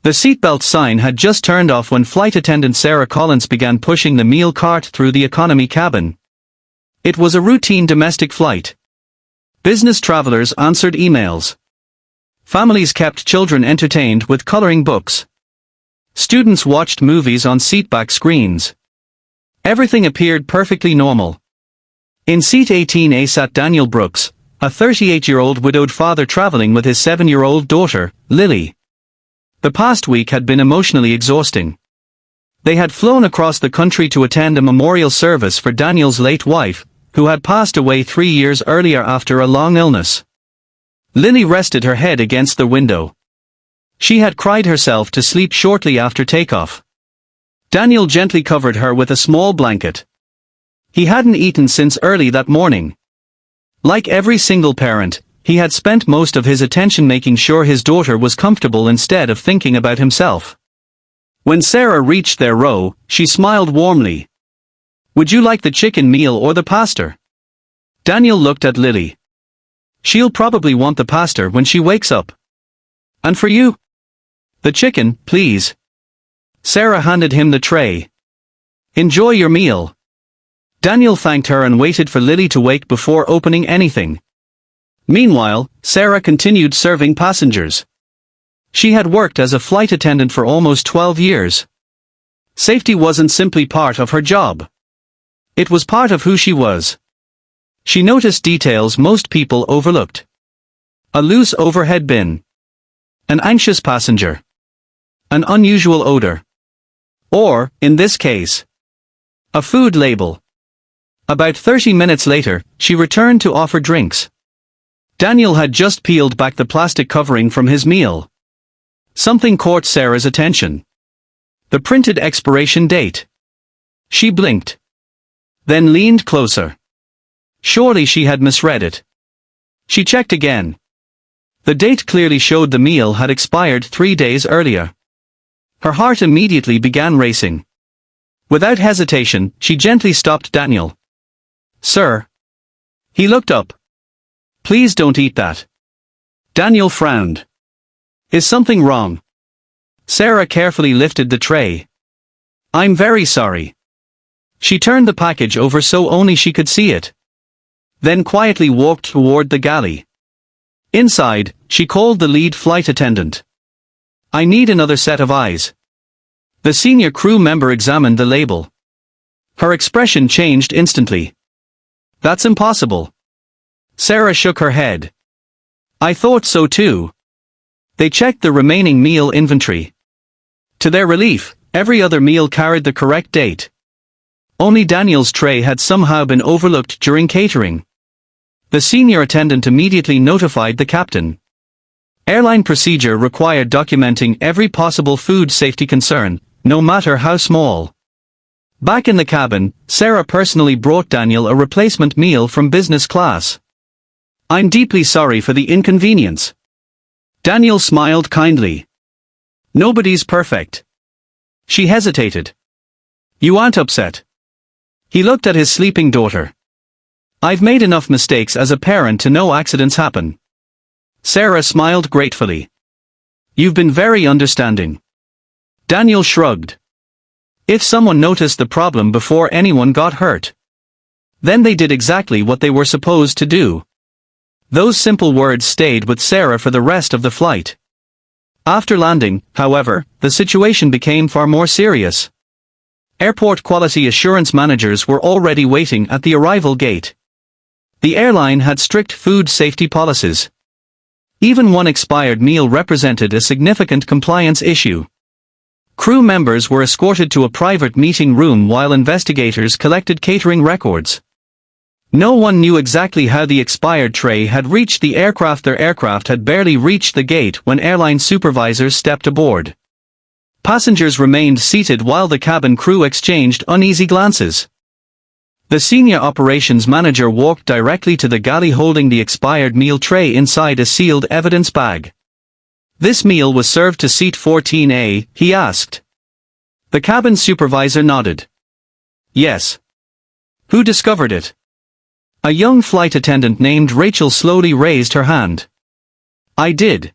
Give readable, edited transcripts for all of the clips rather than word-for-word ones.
The seatbelt sign had just turned off when flight attendant Sarah Collins began pushing the meal cart through the economy cabin. It was a routine domestic flight. Business travelers answered emails. Families kept children entertained with coloring books. Students watched movies on seatback screens. Everything appeared perfectly normal. In seat 18A sat Daniel Brooks, a 38-year-old widowed father traveling with his 7-year-old daughter, Lily. The past week had been emotionally exhausting. They had flown across the country to attend a memorial service for Daniel's late wife, who had passed away 3 years earlier after a long illness. Lily rested her head against the window. She had cried herself to sleep shortly after takeoff. Daniel gently covered her with a small blanket. He hadn't eaten since early that morning. Like every single parent, he had spent most of his attention making sure his daughter was comfortable instead of thinking about himself. When Sarah reached their row, she smiled warmly. "Would you like the chicken meal or the pasta?" Daniel looked at Lily. "She'll probably want the pasta when she wakes up." "And for you?" "The chicken, please." Sarah handed him the tray. "Enjoy your meal." Daniel thanked her and waited for Lily to wake before opening anything. Meanwhile, Sarah continued serving passengers. She had worked as a flight attendant for almost 12 years. Safety wasn't simply part of her job. It was part of who she was. She noticed details most people overlooked. A loose overhead bin. An anxious passenger. An unusual odor. Or, in this case, a food label. About 30 minutes later, she returned to offer drinks. Daniel had just peeled back the plastic covering from his meal. Something caught Sarah's attention. The printed expiration date. She blinked. Then leaned closer. Surely she had misread it. She checked again. The date clearly showed the meal had expired 3 days earlier. Her heart immediately began racing. Without hesitation, she gently stopped Daniel. "Sir." He looked up. "Please don't eat that." Daniel frowned. "Is something wrong?" Sarah carefully lifted the tray. "I'm very sorry." She turned the package over so only she could see it. Then quietly walked toward the galley. Inside, she called the lead flight attendant. "I need another set of eyes." The senior crew member examined the label. Her expression changed instantly. "That's impossible." Sarah shook her head. "I thought so too." They checked the remaining meal inventory. To their relief, every other meal carried the correct date. Only Daniel's tray had somehow been overlooked during catering. The senior attendant immediately notified the captain. Airline procedure required documenting every possible food safety concern, no matter how small. Back in the cabin, Sarah personally brought Daniel a replacement meal from business class. "I'm deeply sorry for the inconvenience." Daniel smiled kindly. "Nobody's perfect." She hesitated. "You aren't upset?" He looked at his sleeping daughter. "I've made enough mistakes as a parent to know accidents happen." Sarah smiled gratefully. "You've been very understanding." Daniel shrugged. If someone noticed the problem before anyone got hurt, then they did exactly what they were supposed to do. Those simple words stayed with Sarah for the rest of the flight. After landing, however, the situation became far more serious. Airport quality assurance managers were already waiting at the arrival gate. The airline had strict food safety policies. Even one expired meal represented a significant compliance issue. Crew members were escorted to a private meeting room while investigators collected catering records. No one knew exactly how the expired tray had reached the aircraft. Their aircraft had barely reached the gate when airline supervisors stepped aboard. Passengers remained seated while the cabin crew exchanged uneasy glances. The senior operations manager walked directly to the galley holding the expired meal tray inside a sealed evidence bag. "This meal was served to seat 14A, he asked. The cabin supervisor nodded. "Yes." "Who discovered it?" A young flight attendant named Rachel slowly raised her hand. "I did."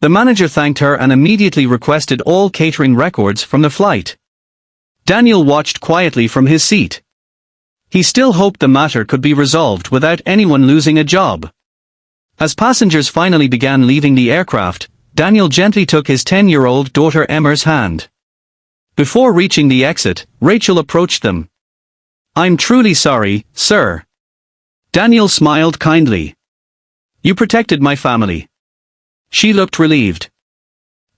The manager thanked her and immediately requested all catering records from the flight. Daniel watched quietly from his seat. He still hoped the matter could be resolved without anyone losing a job. As passengers finally began leaving the aircraft, Daniel gently took his 10-year-old daughter Emma's hand. Before reaching the exit, Rachel approached them. "I'm truly sorry, sir." Daniel smiled kindly. "You protected my family." She looked relieved.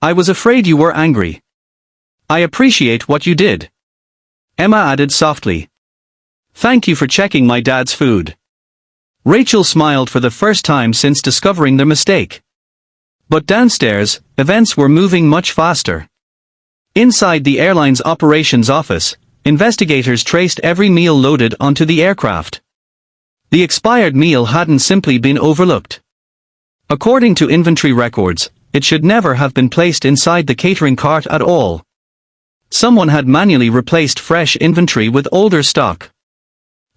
"I was afraid you were angry." "I appreciate what you did." Emma added softly. "Thank you for checking my dad's food." Rachel smiled for the first time since discovering their mistake. But downstairs, events were moving much faster. Inside the airline's operations office, investigators traced every meal loaded onto the aircraft. The expired meal hadn't simply been overlooked. According to inventory records, it should never have been placed inside the catering cart at all. Someone had manually replaced fresh inventory with older stock.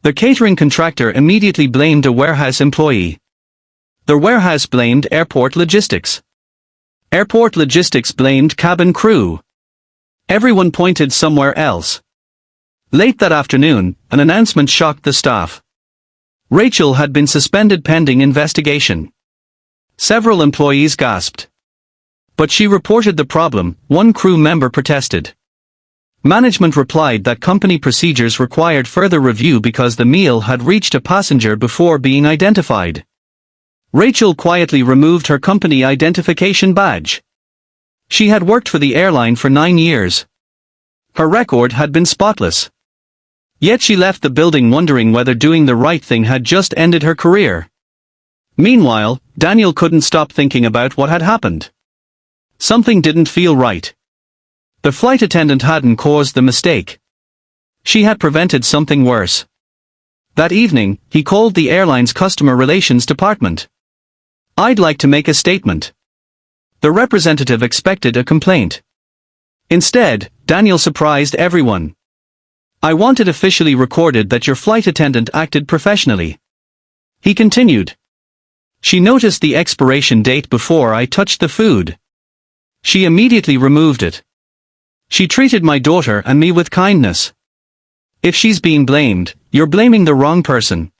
The catering contractor immediately blamed a warehouse employee. The warehouse blamed airport logistics. Airport logistics blamed cabin crew. Everyone pointed somewhere else. Late that afternoon, an announcement shocked the staff. Rachel had been suspended pending investigation. Several employees gasped. But she reported the problem, one crew member protested. Management replied that company procedures required further review because the meal had reached a passenger before being identified. Rachel quietly removed her company identification badge. She had worked for the airline for 9 years. Her record had been spotless. Yet she left the building wondering whether doing the right thing had just ended her career. Meanwhile, Daniel couldn't stop thinking about what had happened. Something didn't feel right. The flight attendant hadn't caused the mistake. She had prevented something worse. That evening, he called the airline's customer relations department. "I'd like to make a statement." The representative expected a complaint. Instead, Daniel surprised everyone. "I want it officially recorded that your flight attendant acted professionally." He continued. "She noticed the expiration date before I touched the food. She immediately removed it. She treated my daughter and me with kindness. If she's being blamed, you're blaming the wrong person."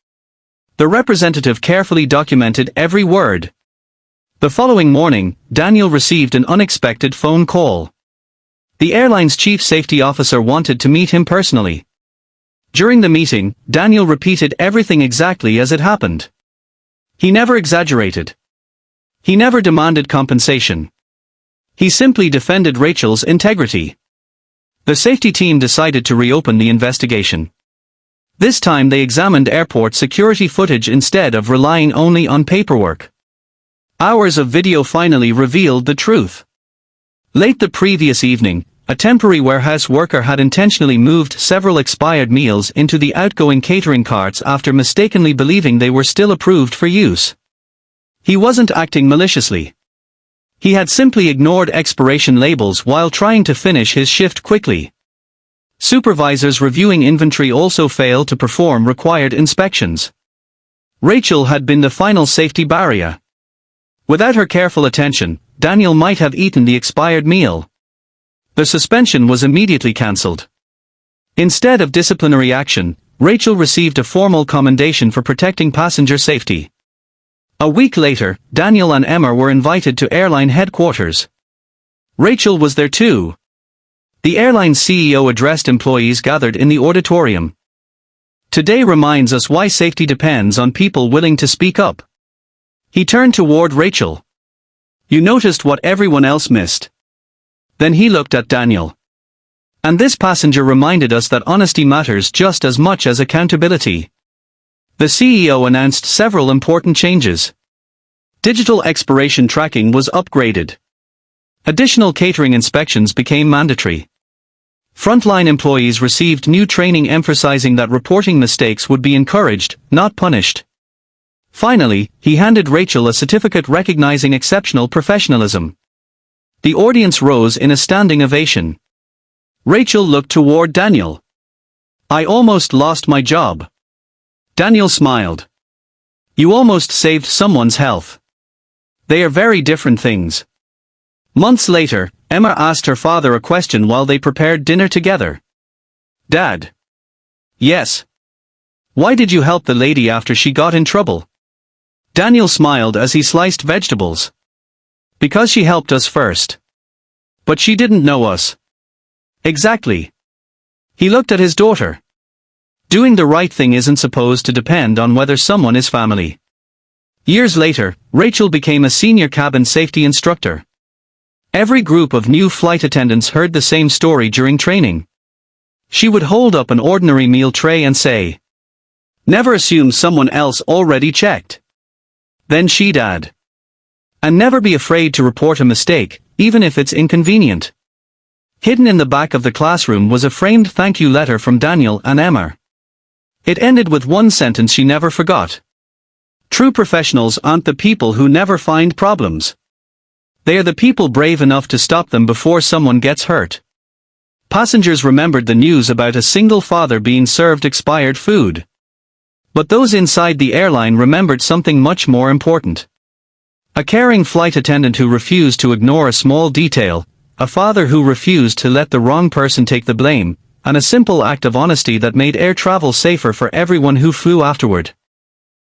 The representative carefully documented every word. The following morning, Daniel received an unexpected phone call. The airline's chief safety officer wanted to meet him personally. During the meeting, Daniel repeated everything exactly as it happened. He never exaggerated. He never demanded compensation. He simply defended Rachel's integrity. The safety team decided to reopen the investigation. This time they examined airport security footage instead of relying only on paperwork. Hours of video finally revealed the truth. Late the previous evening, a temporary warehouse worker had intentionally moved several expired meals into the outgoing catering carts after mistakenly believing they were still approved for use. He wasn't acting maliciously. He had simply ignored expiration labels while trying to finish his shift quickly. Supervisors reviewing inventory also failed to perform required inspections. Rachel had been the final safety barrier. Without her careful attention, Daniel might have eaten the expired meal. The suspension was immediately cancelled. Instead of disciplinary action, Rachel received a formal commendation for protecting passenger safety. A week later, Daniel and Emma were invited to airline headquarters. Rachel was there too. The airline's CEO addressed employees gathered in the auditorium. "Today reminds us why safety depends on people willing to speak up." He turned toward Rachel. "You noticed what everyone else missed." Then he looked at Daniel. "And this passenger reminded us that honesty matters just as much as accountability." The CEO announced several important changes. Digital expiration tracking was upgraded. Additional catering inspections became mandatory. Frontline employees received new training emphasizing that reporting mistakes would be encouraged, not punished. Finally, he handed Rachel a certificate recognizing exceptional professionalism. The audience rose in a standing ovation. Rachel looked toward Daniel. "I almost lost my job." Daniel smiled. "You almost saved someone's health. They are very different things." Months later, Emma asked her father a question while they prepared dinner together. "Dad." "Yes." "Why did you help the lady after she got in trouble?" Daniel smiled as he sliced vegetables. "Because she helped us first. But she didn't know us." "Exactly." He looked at his daughter. Doing the right thing isn't supposed to depend on whether someone is family. Years later, Rachel became a senior cabin safety instructor. Every group of new flight attendants heard the same story during training. She would hold up an ordinary meal tray and say, "Never assume someone else already checked." Then she'd add, "And never be afraid to report a mistake, even if it's inconvenient." Hidden in the back of the classroom was a framed thank you letter from Daniel and Emma. It ended with one sentence she never forgot. "True professionals aren't the people who never find problems. They are the people brave enough to stop them before someone gets hurt." Passengers remembered the news about a single father being served expired food. But those inside the airline remembered something much more important. A caring flight attendant who refused to ignore a small detail, a father who refused to let the wrong person take the blame, and a simple act of honesty that made air travel safer for everyone who flew afterward.